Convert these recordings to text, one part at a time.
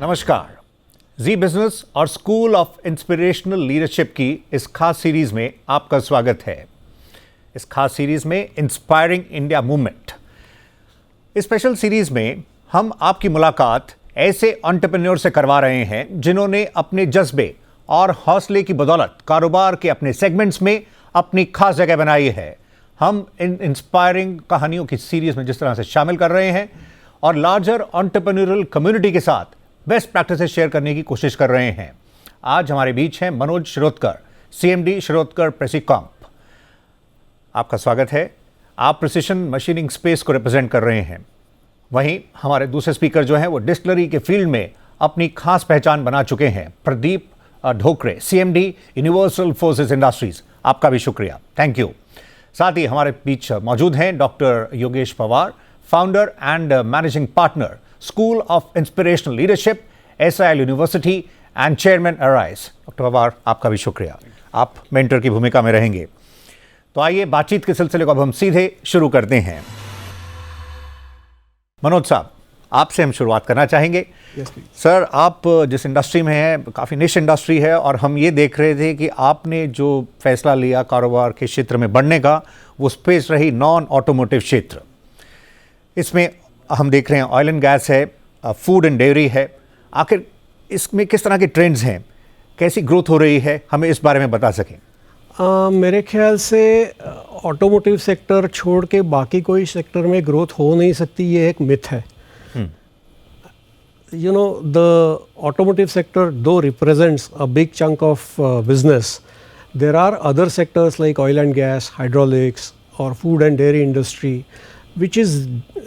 नमस्कार। जी बिजनेस और school of inspirational leadership की इस खास सीरीज में आपका स्वागत है। इस खास सीरीज में इंस्पायरिंग इंडिया मूवमेंट, इस स्पेशल सीरीज में हम आपकी मुलाकात ऐसे एंटरप्रेन्योर से करवा रहे हैं जिन्होंने अपने जज्बे और हौसले की बदौलत कारोबार के अपने सेगमेंट्स में अपनी खास जगह बनाई है। हम इन इंस्पायरिंग कहानियों की सीरीज में जिस तरह से शामिल कर रहे हैं और लार्जर एंटरप्रेन्योरल कम्युनिटी के साथ बेस्ट प्रैक्टिसेस शेयर करने की कोशिश कर रहे हैं। आज हमारे बीच हैं मनोज शिरोडकर, सीएमडी शिरोडकर प्रेसिकॉम्प। आपका स्वागत है। आप प्रिसिशन मशीनिंग स्पेस को रिप्रेजेंट कर रहे हैं। वहीं हमारे दूसरे स्पीकर जो हैं वो डिस्टिलरी के फील्ड में अपनी खास पहचान बना चुके हैं, Pradeep Dhokre, CMD universal forces industries. आपका भी शुक्रिया, थैंक यू। साथ ही हमारे बीच मौजूद हैं doctor Yogesh Pawar, founder and managing partner, school of inspirational leadership, SIL university and chairman arise. Doctor Pawar, आपका भी शुक्रिया, आप मेंटर की भूमिका में रहेंगे। तो आइए बातचीत के सिलसिले को अब हम सीधे शुरू करते हैं। मनोज साहब, आपसे हम शुरुआत करना चाहेंगे। सर, आप जिस इंडस्ट्री में हैं काफ़ी निश इंडस्ट्री है, और हम ये देख रहे थे कि आपने जो फैसला लिया कारोबार के क्षेत्र में बढ़ने का, वो स्पेस रही नॉन ऑटोमोटिव क्षेत्र। इसमें हम देख रहे हैं ऑयल एंड गैस है, फूड एंड डेयरी है। आखिर इसमें किस तरह के ट्रेंड्स हैं, कैसी ग्रोथ हो रही है, हमें इस बारे में बता सकें। मेरे ख्याल से ऑटोमोटिव सेक्टर छोड़ के बाकी कोई सेक्टर में ग्रोथ हो नहीं सकती, ये एक मिथ है। You know, the automotive sector though represents a big chunk of business, there are other sectors like oil and gas, hydraulics or food and dairy industry which is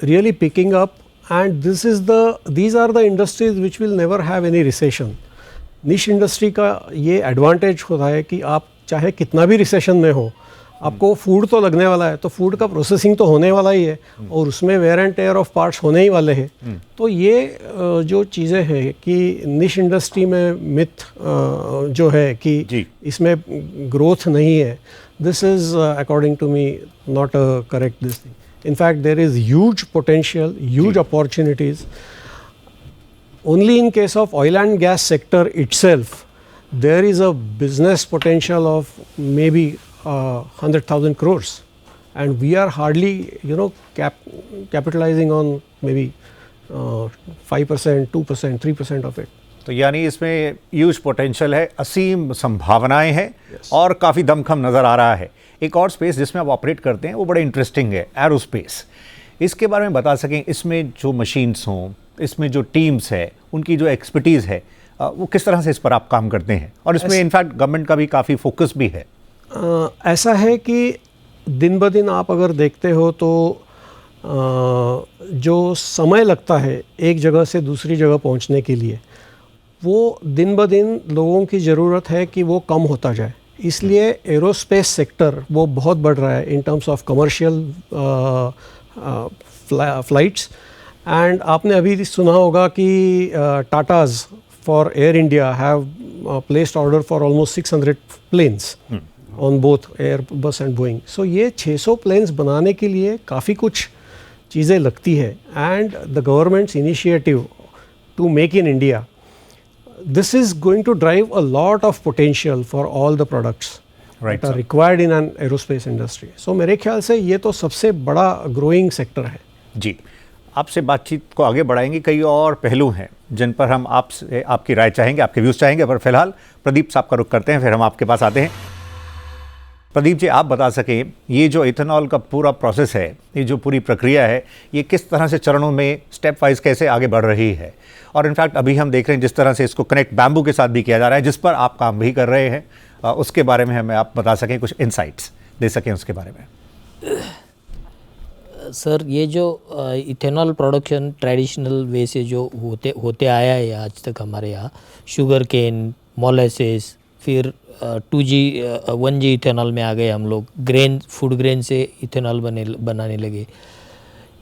really picking up, and these are the industries which will never have any recession. Niche industry का ये advantage होता है कि आप चाहे कितना भी recession में हो, आपको फूड तो लगने वाला है, तो फूड का प्रोसेसिंग तो होने वाला ही है, और उसमें wear and tear of parts होने ही वाले हैं। तो ये जो चीज़ें हैं कि निश इंडस्ट्री में मिथ जो है कि इसमें ग्रोथ नहीं है, this is according to me not a correct this thing. In fact, there is huge potential, huge opportunities. Only in case of oil and gas sector itself, there is a business potential of maybe 100,000 crores, and we are hardly, capitalizing on maybe 5%, 2%, 3% of it. तो यानी इसमें huge potential है, असीम संभावनाएं हैं, और काफ़ी दमखम नज़र आ रहा है। एक और स्पेस जिसमें आप ऑपरेट करते हैं वो बड़ा इंटरेस्टिंग है, एरोस्पेस। इसके बारे में बता सकें, इसमें जो मशीन्स हों, इसमें जो टीम्स है, उनकी जो एक्सपर्टीज़ है, वो किस तरह से इस पर आप काम करते हैं, और इसमें इनफैक्ट गवर्नमेंट का भी काफ़ी फोकस भी है। ऐसा है कि दिन ब दिन आप अगर देखते हो तो जो समय लगता है एक जगह से दूसरी जगह पहुंचने के लिए, वो दिन ब दिन लोगों की ज़रूरत है कि वो कम होता जाए। इसलिए एरोस्पेस सेक्टर वो बहुत बढ़ रहा है in terms of commercial flights. And आपने अभी सुना होगा कि Tatas for Air India have placed order for almost 600 planes on both Airbus and Boeing. So ये 600 प्लेन्स बनाने के लिए काफ़ी कुछ चीज़ें लगती है, and the government's initiative to make in India, this is going to drive a lot of potential for all the products that are required in an aerospace industry. So मेरे ख्याल से ये तो सबसे बड़ा growing sector है। जी, आपसे बातचीत को आगे बढ़ाएंगे। कई और पहलू हैं जिन पर हम आपसे आपकी राय चाहेंगे, आपके व्यूज़ चाहेंगे, पर फिलहाल प्रदीप साहब का रुख करते हैं, फिर हम आपके पास आते हैं। प्रदीप जी, आप बता सकें, ये जो इथेनॉल का पूरा प्रोसेस है, ये जो पूरी प्रक्रिया है, ये किस तरह से चरणों में स्टेप वाइज कैसे आगे बढ़ रही है, और इनफैक्ट अभी हम देख रहे हैं जिस तरह से इसको कनेक्ट बैम्बू के साथ भी किया जा रहा है, जिस पर आप काम भी कर रहे हैं, उसके बारे में हमें आप बता सकें, कुछ इंसाइट्स दे सकें उसके बारे में। सर, ये जो इथेनॉल प्रोडक्शन ट्रेडिशनल वे से जो होते आया है आज तक हमारे यहाँ, शुगर केन, मोलेसेस, फिर 2G 1G इथेनॉल में आ गए हम लोग, फूड ग्रेन से इथेनॉल बनाने लगे।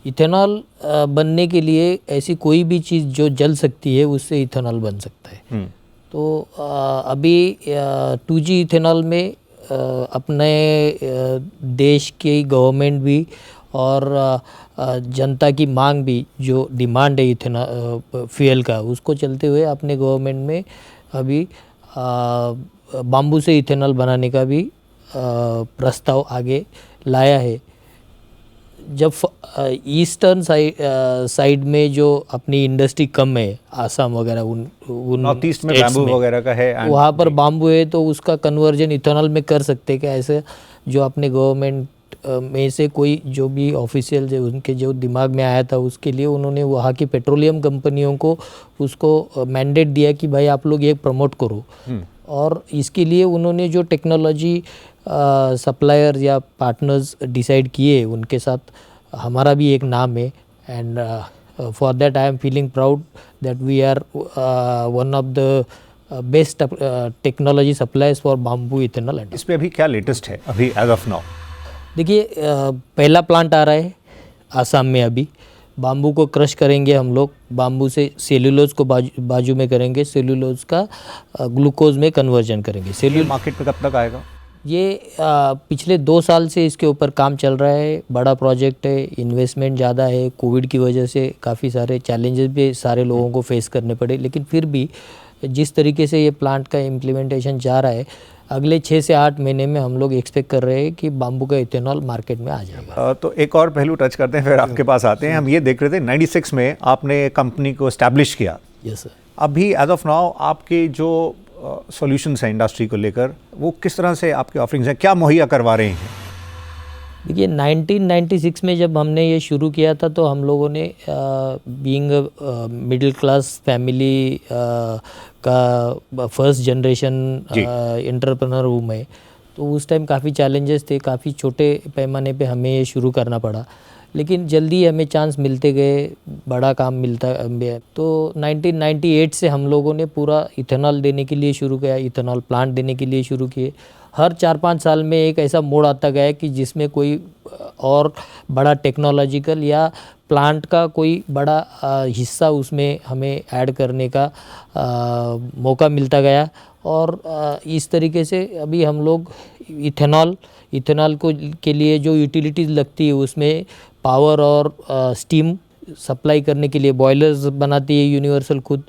इथेनॉल बनने के लिए ऐसी कोई भी चीज़ जो जल सकती है उससे इथेनॉल बन सकता है। तो अभी 2G इथेनॉल में अपने देश की गवर्नमेंट भी और जनता की मांग भी, जो डिमांड है इथेनॉल फ्यूल का, उसको चलते हुए अपने गवर्नमेंट में अभी बाम्बू से इथेनॉल बनाने का भी प्रस्ताव आगे लाया है। जब ईस्टर्न साइड में जो अपनी इंडस्ट्री कम है, आसाम वगैरह, उन नॉर्थ ईस्ट में states बैम्बू वगैरह का है, वहाँ पर बाम्बू है, तो उसका कन्वर्जन इथेनॉल में कर सकते हैं क्या? ऐसे जो अपने गवर्नमेंट में से कोई जो भी ऑफिशियल जो उनके जो दिमाग में आया था, उसके लिए उन्होंने वहाँ की पेट्रोलियम कंपनियों को उसको मैंडेट दिया कि भाई आप लोग ये प्रमोट करो। और इसके लिए उन्होंने जो टेक्नोलॉजी सप्लायर या पार्टनर्स डिसाइड किए, उनके साथ हमारा भी एक नाम है। And for that I am feeling proud that we are one of the best technology suppliers for bamboo ethanol. इस पे अभी क्या लेटेस्ट है अभी एज ऑफ नाउ? देखिए, पहला प्लांट आ रहा है आसाम में। अभी बाम्बू को क्रश करेंगे हम लोग, बाम्बू से सेल्यूलोज को बाजू में करेंगे, सेल्यूलोज का ग्लूकोज में कन्वर्जन करेंगे। ये मार्केट पे कब तक आएगा? ये पिछले 2 साल से इसके ऊपर काम चल रहा है। बड़ा प्रोजेक्ट है, इन्वेस्टमेंट ज़्यादा है, कोविड की वजह से काफ़ी सारे चैलेंजेस भी सारे लोगों को फेस करने पड़े, लेकिन फिर भी जिस तरीके से ये प्लांट का इम्प्लीमेंटेशन जा रहा है, अगले 6 से 8 महीने में हम लोग एक्सपेक्ट कर रहे हैं कि बाम्बू का इथेनॉल मार्केट में आ जाएगा। तो एक और पहलू टच करते हैं, फिर आपके पास आते हैं। हम ये देख रहे थे 96 में आपने कंपनी को एस्टैब्लिश किया। Yes sir. अभी एज ऑफ नाउ आपके जो सॉल्यूशंस हैं इंडस्ट्री को लेकर, वो किस तरह से आपके ऑफरिंग्स हैं, क्या मुहैया करवा रहे हैं? देखिए, 1996 में जब हमने ये शुरू किया था, तो हम लोगों ने बीइंग मिडिल क्लास फैमिली का फर्स्ट जनरेशन एंटरप्रेन्योर हूँ मैं, तो उस टाइम काफ़ी चैलेंजेस थे, काफ़ी छोटे पैमाने पे हमें ये शुरू करना पड़ा, लेकिन जल्दी हमें चांस मिलते गए, बड़ा काम मिलता गया। तो 1998 से हम लोगों ने पूरा इथेनॉल देने के लिए शुरू किया, इथेनॉल प्लांट देने के लिए शुरू किए। हर 4-5 साल में एक ऐसा मोड़ आता गया कि जिसमें कोई और बड़ा टेक्नोलॉजिकल या प्लांट का कोई बड़ा हिस्सा उसमें हमें ऐड करने का मौका मिलता गया। और इस तरीके से अभी हम लोग इथेनॉल को के लिए जो यूटिलिटीज़ लगती है, उसमें पावर और स्टीम सप्लाई करने के लिए बॉयलर्स बनाती है यूनिवर्सल खुद।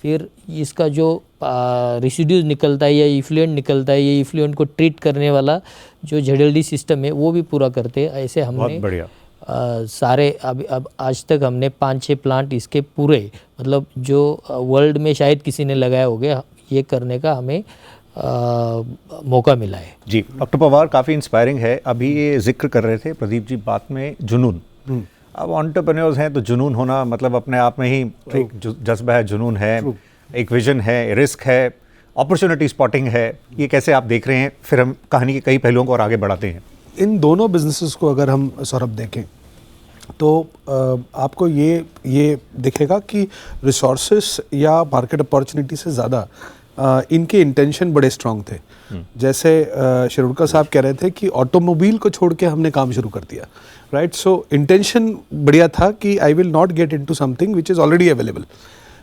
फिर इसका जो रेसिड्यूज निकलता है या इफ्लुएंट निकलता है, ये इफ्लुएंट को ट्रीट करने वाला जो ZLD सिस्टम है, वो भी पूरा करते हैं। ऐसे हमने बढ़िया सारे अब आज तक हमने 5-6 प्लांट इसके पूरे, मतलब जो वर्ल्ड में शायद किसी ने लगाया हो गया, ये करने का हमें मौका मिला है। जी, डॉक्टर पवार, काफ़ी इंस्पायरिंग है। अभी ये जिक्र कर रहे थे प्रदीप जी बात में जुनून। अब एंटरप्रेन्योर्स हैं तो जुनून होना मतलब अपने आप में ही एक जज्बा है, जुनून है, एक विजन है, रिस्क है, अपॉर्चुनिटी स्पॉटिंग है। ये कैसे आप देख रहे हैं? फिर हम कहानी के कई पहलुओं को और आगे बढ़ाते हैं। इन दोनों बिजनेसेस को अगर हम सौरभ देखें तो आपको ये दिखेगा कि रिसोर्सेस या मार्केट अपॉर्चुनिटी से ज़्यादा इनके इंटेंशन बड़े स्ट्रांग थे। जैसे शिरोडकर साहब कह रहे थे कि ऑटोमोबाइल को छोड़ के हमने काम शुरू कर दिया, राइट? सो इंटेंशन बढ़िया था कि I will not get into something which is already available.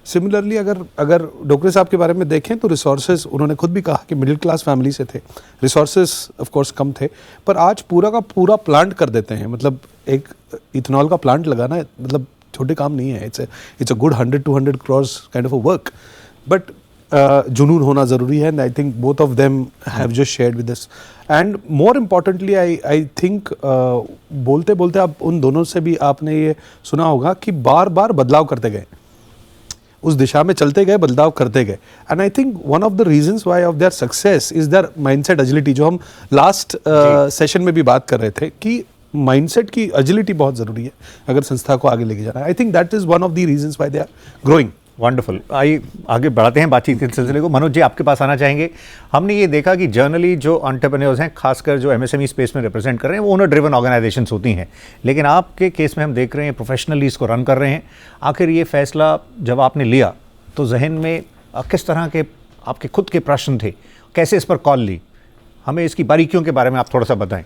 Similarly अगर डोकरे साहब के बारे में देखें तो रिसोर्सेज, उन्होंने खुद भी कहा कि मिडिल क्लास फैमिली से थे, रिसोर्सेज ऑफ कोर्स कम थे, पर आज पूरा का पूरा प्लांट कर देते हैं। मतलब एक इथेनॉल का प्लांट लगाना मतलब छोटे काम नहीं है। It's a good 100-200 crores kind of a work, but जुनून होना ज़रूरी है। And I think both of them have just shared with us. And more importantly I think बोलते बोलते आप उन दोनों से भी आपने ये सुना होगा कि बार बार बदलाव करते गए, उस दिशा में चलते गए, बदलाव करते गए। And I think one of the reasons why of their success is there mindset agility, जो हम लास्ट सेशन में भी बात कर रहे थे कि माइंडसेट की एजिलिटी बहुत ज़रूरी है अगर संस्था को आगे लेके जाना है। I think that is one of the reasons why they are growing. Wonderful. आइए आगे बढ़ाते हैं बातचीत के सिलसिले को। मनोज जी, आपके पास आना चाहेंगे। हमने ये देखा कि जनरली जो एंटरप्रेन्योर्स हैं, खासकर जो MSME स्पेस में रिप्रेजेंट कर रहे हैं, वो ओनर ड्रिवन ऑर्गेनाइजेशंस होती हैं, लेकिन आपके केस में हम देख रहे हैं प्रोफेशनली इसको रन कर रहे हैं। आखिर ये फैसला जब आपने लिया तो जहन में किस तरह के आपके खुद के प्रश्न थे, कैसे इस पर कॉल ली? हमें इसकी बारीकियों के बारे में आप थोड़ा सा बताएं।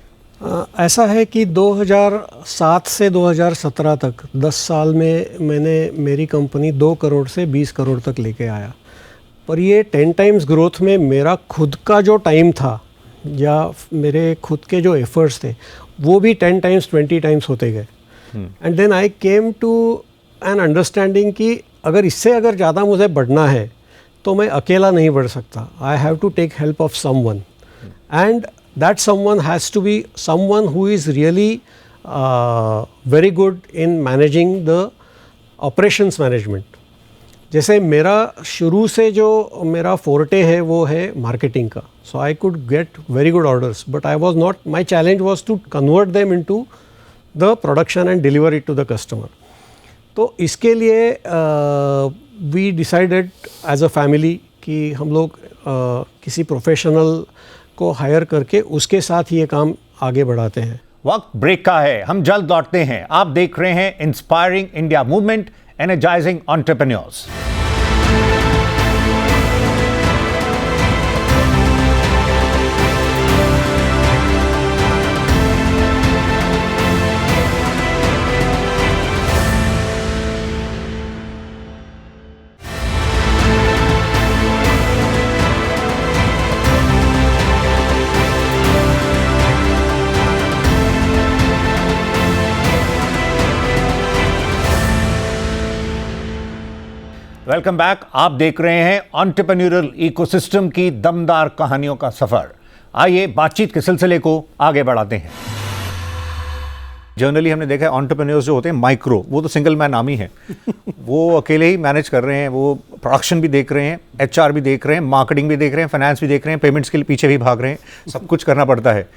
ऐसा है कि 2007 से 2017 तक 10 साल में मैंने मेरी कंपनी 2 करोड़ से 20 करोड़ तक लेके आया। पर ये 10 टाइम्स ग्रोथ में मेरा खुद का जो टाइम था या मेरे खुद के जो एफर्ट्स थे, वो भी 10 टाइम्स 20 टाइम्स होते गए. And then I came to an understanding कि अगर ज़्यादा मुझे बढ़ना है तो मैं अकेला नहीं बढ़ सकता. I have to take help of someone, and that someone has to be someone who is really very good in managing the operations management. जैसे मेरा शुरू से जो मेरा फोर्टे है वो है मार्केटिंग का. So I could get very good orders, but I was not, my challenge was to convert them into the production and deliver it to the customer. तो इसके लिए we decided as a family कि हम लोग किसी professional को higher करके उसके साथ ये काम आगे बढ़ाते हैं. वक्त ब्रेक का है, हम जल्द लौटते हैं. आप देख रहे हैं inspiring India movement, energising entrepreneurs. Welcome back. आप देख रहे हैं एंटरप्रेन्योरल इकोसिस्टम की दमदार कहानियों का सफर. आइए बातचीत के सिलसिले को आगे बढ़ाते हैं. जनरली हमने देखा है एंटरप्रेन्योर्स जो होते हैं माइक्रो, वो तो सिंगल मैन आर्मी है. वो अकेले ही मैनेज कर रहे हैं. वो प्रोडक्शन भी देख रहे हैं, HR भी देख रहे हैं, मार्केटिंग भी देख रहे हैं, फाइनेंस भी देख रहे हैं, पेमेंट्स के लिए पीछे भी भाग रहे हैं. सब कुछ करना पड़ता है.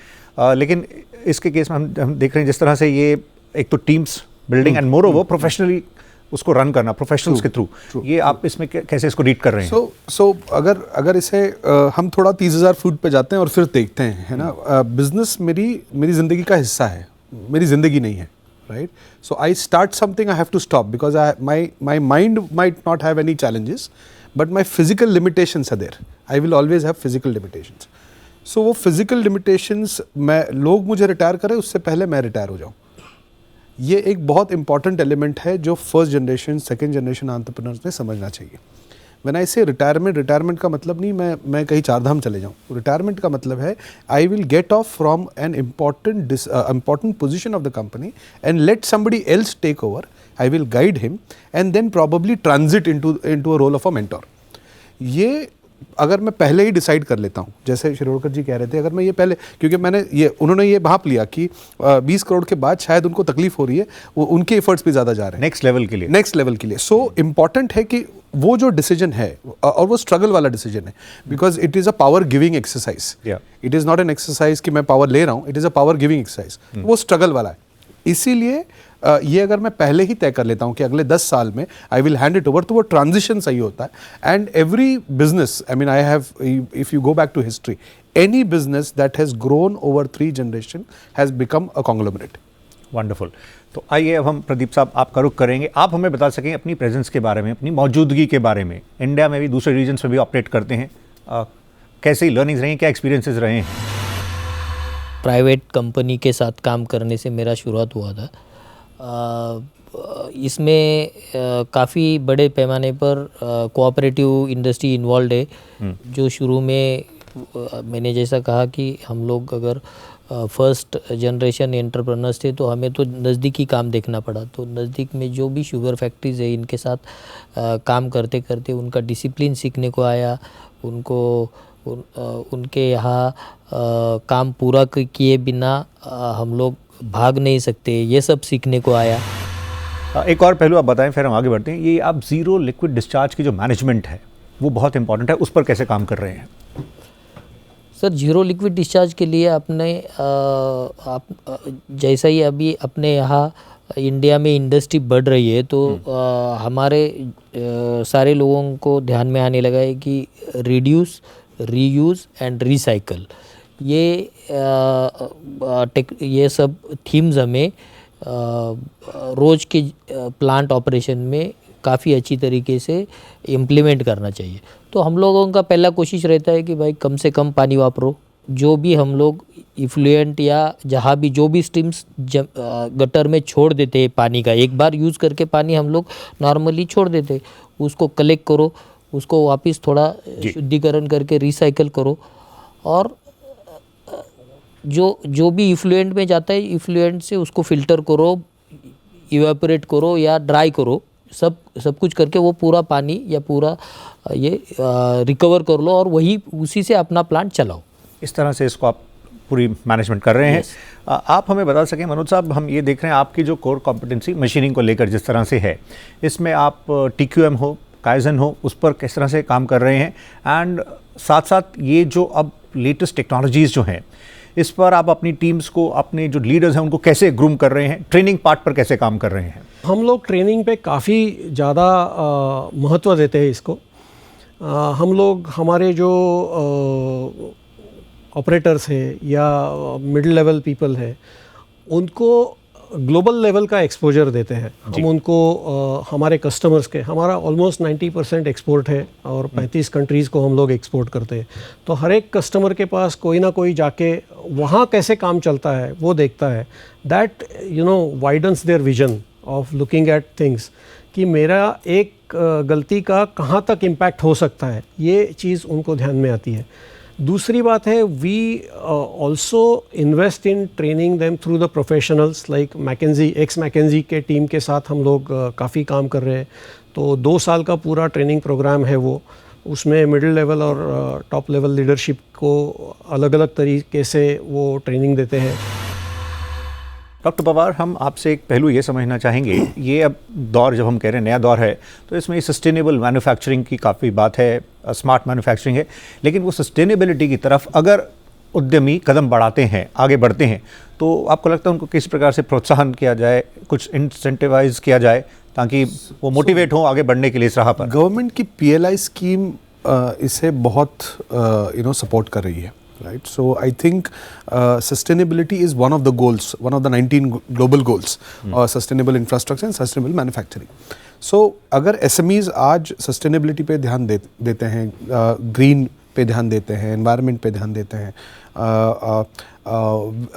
लेकिन इसके केस में हम देख रहे हैं जिस तरह से ये एक तो teams building and more over professionally उसको रन करना प्रोफेशनल्स के थ्रू. ये आप इसमें कैसे इसको रीड कर रहे हैं? सो अगर इसे हम थोड़ा 30,000 फुट पे जाते हैं और फिर देखते हैं, है ना, बिजनेस मेरी ज़िंदगी का हिस्सा है, मेरी ज़िंदगी नहीं है, right. So I start something, I have to stop because my mind might not have any challenges, but my physical limitations are there. I will always have physical limitations. So वो फिजिकल लिमिटेशंस, लोग मुझे retire करें उससे पहले मैं retire हो जाऊँ, ये एक बहुत इंपॉर्टेंट एलिमेंट है जो first generation second generation entrepreneurs ने समझना चाहिए. व्हेन आई से रिटायरमेंट का मतलब नहीं मैं कहीं चारधाम चले जाऊँ. रिटायरमेंट का मतलब है I will get off from an important position of the company and let somebody else take over. I will guide him and then probably transit into a role of a mentor. ये अगर मैं पहले ही decide कर लेता हूँ, जैसे शिरोडकर जी कह रहे थे, अगर मैं ये पहले, क्योंकि उन्होंने ये भाप लिया कि 20 करोड़ के बाद शायद उनको तकलीफ हो रही है, वो उनके एफर्ट्स भी ज़्यादा जा रहे हैं नेक्स्ट लेवल के लिए. सो इम्पॉर्टेंट है कि वो जो डिसीजन है, और वो स्ट्रगल वाला डिसीजन है, because it is a power giving exercise. It is not an exercise कि मैं पावर ले रहा हूँ, it is a power giving exercise. वो स्ट्रगल वाला है. इसीलिए ये अगर मैं पहले ही तय कर लेता हूँ कि अगले 10 साल में I will hand it over, तो वो ट्रांजिशन सही होता है. And every business, I mean I have, if you go back to history, any business that has grown over 3 generation has become a conglomerate. Wonderful. तो आइए अब हम प्रदीप साहब आपका रुख करेंगे. आप हमें बता सकें अपनी प्रेजेंस के बारे में, अपनी मौजूदगी के बारे में. इंडिया में भी दूसरे रीजन्स में भी ऑपरेट करते हैं, कैसी लर्निंग्स रही हैं, क्या एक्सपीरियंसेस रहे हैं? प्राइवेट कंपनी के साथ काम करने से मेरा शुरुआत हुआ था. इसमें काफ़ी बड़े पैमाने पर कोऑपरेटिव इंडस्ट्री इन्वॉल्व है. जो शुरू में मैंने जैसा कहा कि हम लोग अगर फर्स्ट जनरेशन एंटरप्रेन्योर्स थे तो हमें तो नज़दीकी काम देखना पड़ा. तो नज़दीक में जो भी शुगर फैक्ट्रीज़ है इनके साथ काम करते करते उनका डिसिप्लिन सीखने को आया. उनके यहाँ काम पूरा किए बिना हम लोग भाग नहीं सकते, ये सब सीखने को आया. एक और पहलू आप बताएं, फिर हम आगे बढ़ते हैं. ये आप ज़ीरो लिक्विड डिस्चार्ज की जो मैनेजमेंट है वो बहुत इंपॉर्टेंट है, उस पर कैसे काम कर रहे हैं? सर, जीरो लिक्विड डिस्चार्ज के लिए जैसा ही अभी अपने यहाँ इंडिया में इंडस्ट्री बढ़ रही है तो हमारे सारे लोगों को ध्यान में आने लगा है कि रिड्यूस, रीयूज़ एंड रिसाइकल, ये सब थीम्स हमें रोज़ के प्लांट ऑपरेशन में काफ़ी अच्छी तरीके से इम्प्लीमेंट करना चाहिए. तो हम लोगों का पहला कोशिश रहता है कि भाई कम से कम पानी वापरो. जो भी हम लोग इफ्लुएंट या जहाँ भी जो भी स्ट्रीम्स गटर में छोड़ देते हैं पानी का, एक बार यूज़ करके पानी हम लोग नॉर्मली छोड़ देते, उसको कलेक्ट करो, उसको वापस थोड़ा शुद्धिकरण करके रिसाइकल करो. और जो भी इफ्लुएंट में जाता है, इफ्लुएंट से उसको फिल्टर करो, इवेपोरेट करो या ड्राई करो, सब कुछ करके वो पूरा पानी या पूरा ये रिकवर कर लो और वही उसी से अपना प्लांट चलाओ। इस तरह से इसको आप पूरी मैनेजमेंट कर रहे हैं। आप हमें बता सकें मनोज साहब, हम ये देख रहे हैं आपकी जो कोर कॉम्पिटेंसी मशीनिंग को लेकर जिस तरह से है, इसमें आप TQM हो, काइजन हो, उस पर किस तरह से काम कर रहे हैं, एंड साथ साथ ये जो अब लेटेस्ट टेक्नोलॉजीज़ जो हैं इस पर आप अपनी टीम्स को, अपने जो लीडर्स हैं उनको कैसे ग्रूम कर रहे हैं, ट्रेनिंग पार्ट पर कैसे काम कर रहे हैं? हम लोग ट्रेनिंग पे काफ़ी ज़्यादा महत्व देते हैं इसको। हम लोग हमारे जो ऑपरेटर्स है या मिडिल लेवल पीपल है उनको ग्लोबल लेवल का एक्सपोजर देते हैं। हम उनको हमारे कस्टमर्स के, हमारा ऑलमोस्ट 90% एक्सपोर्ट है और 35 कंट्रीज़ को हम लोग एक्सपोर्ट करते हैं। तो हर एक कस्टमर के पास कोई ना कोई जाके वहाँ कैसे काम चलता है वो देखता है। That widens their vision of looking at things कि मेरा एक गलती का कहाँ तक इम्पैक्ट हो सकता है, ये चीज़ उनको ध्यान में आती है। दूसरी बात है, we also invest in training them through the professionals like McKinsey, ex McKinsey के टीम के साथ हम लोग काफ़ी काम कर रहे हैं। तो 2 साल का पूरा ट्रेनिंग प्रोग्राम है वो, उसमें मिडिल लेवल और टॉप लेवल लीडरशिप को अलग अलग तरीके से वो ट्रेनिंग देते हैं। डॉक्टर पवार, हम आपसे एक पहलू ये समझना चाहेंगे, ये अब दौर जब हम कह रहे हैं नया दौर है तो इसमें सस्टेनेबल मैन्युफैक्चरिंग की काफ़ी बात है, स्मार्ट मैन्युफैक्चरिंग है, लेकिन वो सस्टेनेबिलिटी की तरफ अगर उद्यमी कदम बढ़ाते हैं, आगे बढ़ते हैं, तो आपको लगता है उनको किस प्रकार से प्रोत्साहन किया जाए, कुछ इंसेंटिवाइज किया जाए ताकि वो मोटिवेट हो आगे बढ़ने के लिए इस राह पर? गवर्नमेंट की PLI स्कीम इसे बहुत सपोर्ट कर रही है, right? So I think sustainability is one of the goals, one of the 19 global goals, sustainable infrastructure and sustainable manufacturing. So अगर SMEs आज sustainability पे ध्यान देते हैं, green पे ध्यान देते हैं, environment पे ध्यान देते हैं,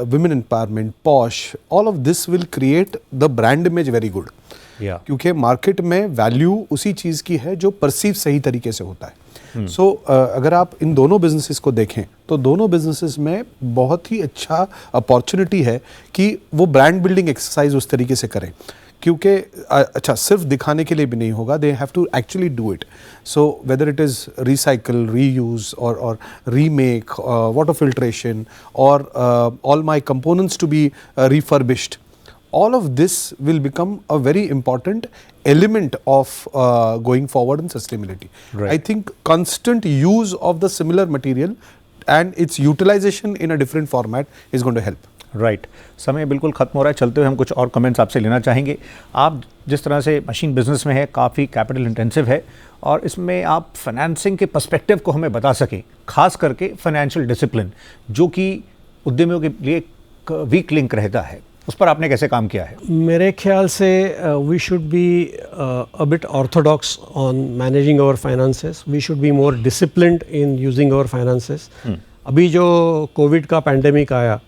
women empowerment, POSH, all of this will create the brand image very good. क्योंकि मार्केट में वैल्यू उसी चीज़ की है जो परसीव सही तरीके से होता है। सो अगर आप इन दोनों बिजनेसेस को देखें तो दोनों बिजनेसेस में बहुत ही अच्छा अपॉर्चुनिटी है कि वो ब्रांड बिल्डिंग एक्सरसाइज उस तरीके से करें, क्योंकि अच्छा सिर्फ दिखाने के लिए भी नहीं होगा, they have to actually do it. So whether it is recycle, reuse और रीमेक, वाटर फिल्ट्रेशन और all my components to be refurbished, all of this will become a very important element of going forward in sustainability. Right. I think constant use of the similar material and its utilization in a different format is going to help. Right, समय बिल्कुल ख़त्म हो रहा है, चलते हुए हम कुछ और कमेंट्स आपसे लेना चाहेंगे। आप जिस तरह से मशीन बिजनेस में है, काफ़ी कैपिटल इंटेंसिव है और इसमें आप फाइनेंसिंग के पर्सपेक्टिव को हमें बता सकें, खास करके फाइनेंशियल डिसिप्लिन जो कि उद्यमियों के लिए एक वीक लिंक रहता है, उस पर आपने कैसे काम किया है? मेरे ख्याल से we should be a bit orthodox on managing our finances, we should be more disciplined in using our finances. अभी जो कोविड का पैंडेमिक आया,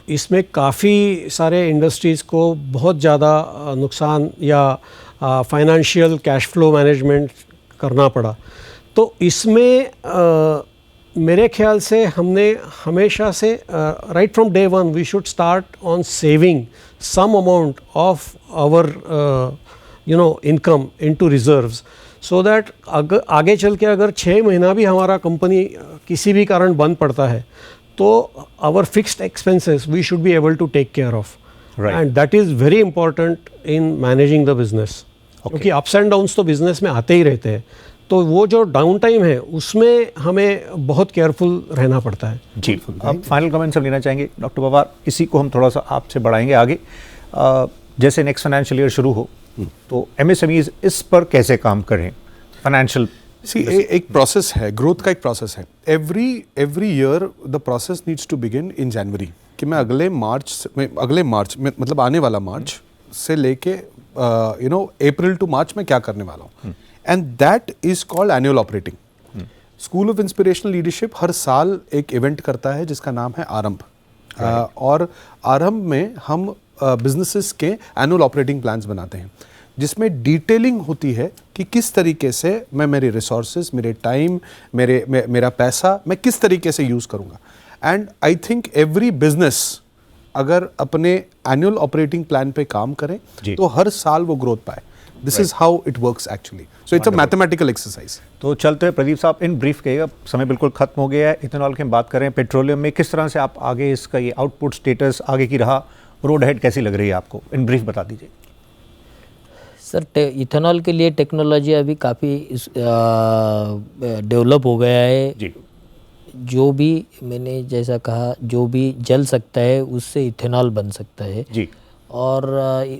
इसमें काफ़ी सारे इंडस्ट्रीज़ को बहुत ज़्यादा नुकसान या फाइनेंशियल कैश फ्लो मैनेजमेंट करना पड़ा। तो इसमें मेरे ख्याल से हमने हमेशा से right from day one we should start on saving some amount of our income into reserves, so that आगे चल के अगर 6 महीना भी हमारा कंपनी किसी भी कारण बंद पड़ता है तो our fixed expenses we should be able to take care of, and that is very important in managing the business. क्योंकि अप्स एंड डाउन्स तो बिजनेस में आते ही रहते हैं, तो वो जो डाउन टाइम है उसमें हमें बहुत केयरफुल रहना पड़ता है। जी, अब फाइनल कमेंट्स हम लेना चाहेंगे डॉक्टर पवार, इसी को हम थोड़ा सा आपसे बढ़ाएंगे आगे। जैसे नेक्स्ट फाइनेंशियल ईयर शुरू हो तो MSMEs इस पर कैसे काम करें? फाइनेंशियल एक प्रोसेस है, ग्रोथ का एक प्रोसेस है। Every year the process needs to begin in January, कि मैं अगले मार्च में मतलब आने वाला मार्च से लेके अप्रैल टू मार्च में क्या करने वाला हूँ, and that is called annual operating. School of inspirational leadership हर साल एक इवेंट करता है जिसका नाम है आरंभ, और आरंभ में हम बिजनेसेस के एनुअल ऑपरेटिंग प्लान्स बनाते हैं जिसमें डिटेलिंग होती है कि किस तरीके से मैं मेरे रिसोर्सेज, मेरे टाइम, मेरा पैसा मैं किस तरीके से यूज़ करूँगा। And I think every business अगर अपने एनुअल ऑपरेटिंग प्लान पे काम करे जी। तो हर साल वो ग्रोथ पाए. This is how it works actually. So it's a mathematical exercise. तो चलते हुए प्रदीप साहब इन ब्रीफ कहिएगा, समय बिल्कुल खत्म हो गया है. इथेनॉल की हम बात करें, पेट्रोलियम में किस तरह से आप आगे इसका ये आउटपुट स्टेटस आगे की रहा, रोड हेड कैसी लग रही है आपको, इन ब्रीफ बता दीजिए. सर इथेनॉल के लिए टेक्नोलॉजी अभी काफ़ी डेवलप हो गया है. जी जो भी मैंने जैसा कहा, जो भी जल सकता है उससे इथेनॉल बन सकता है. जी और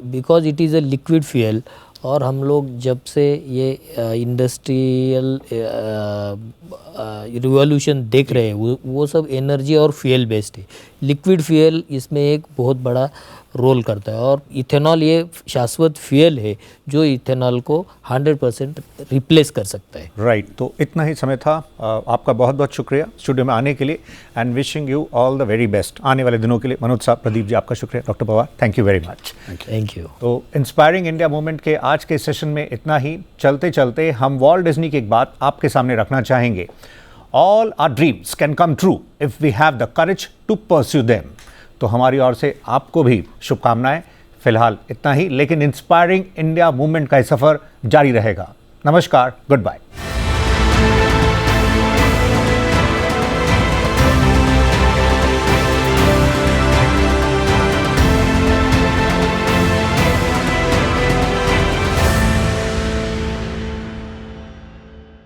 because it is a liquid fuel, और हम लोग जब से ये इंडस्ट्रियल रिवॉल्यूशन देख रहे हैं वो सब एनर्जी और फ्यूल बेस्ड है. लिक्विड फ्यूल इसमें एक बहुत बड़ा रोल करता है, और इथेनॉल ये शाश्वत फ्यूल है जो इथेनॉल को 100% रिप्लेस कर सकता है. राइट. तो इतना ही समय था. आपका बहुत बहुत शुक्रिया स्टूडियो में आने के लिए, and wishing you all the very best आने वाले दिनों के लिए. मनोज साहब, प्रदीप जी, आपका शुक्रिया. Doctor Pawar, thank you very much. Thank you. तो इंस्पायरिंग इंडिया मूवमेंट के आज के सेशन में इतना ही. चलते चलते हम वॉल्ट डिज्नी की एक बात आपके सामने रखना चाहेंगे. All our dreams can come true if we have the courage to pursue them. तो हमारी ओर से आपको भी शुभकामनाएं. फिलहाल इतना ही, लेकिन इंस्पायरिंग इंडिया मूवमेंट का सफ़र जारी रहेगा. नमस्कार, गुड बाय.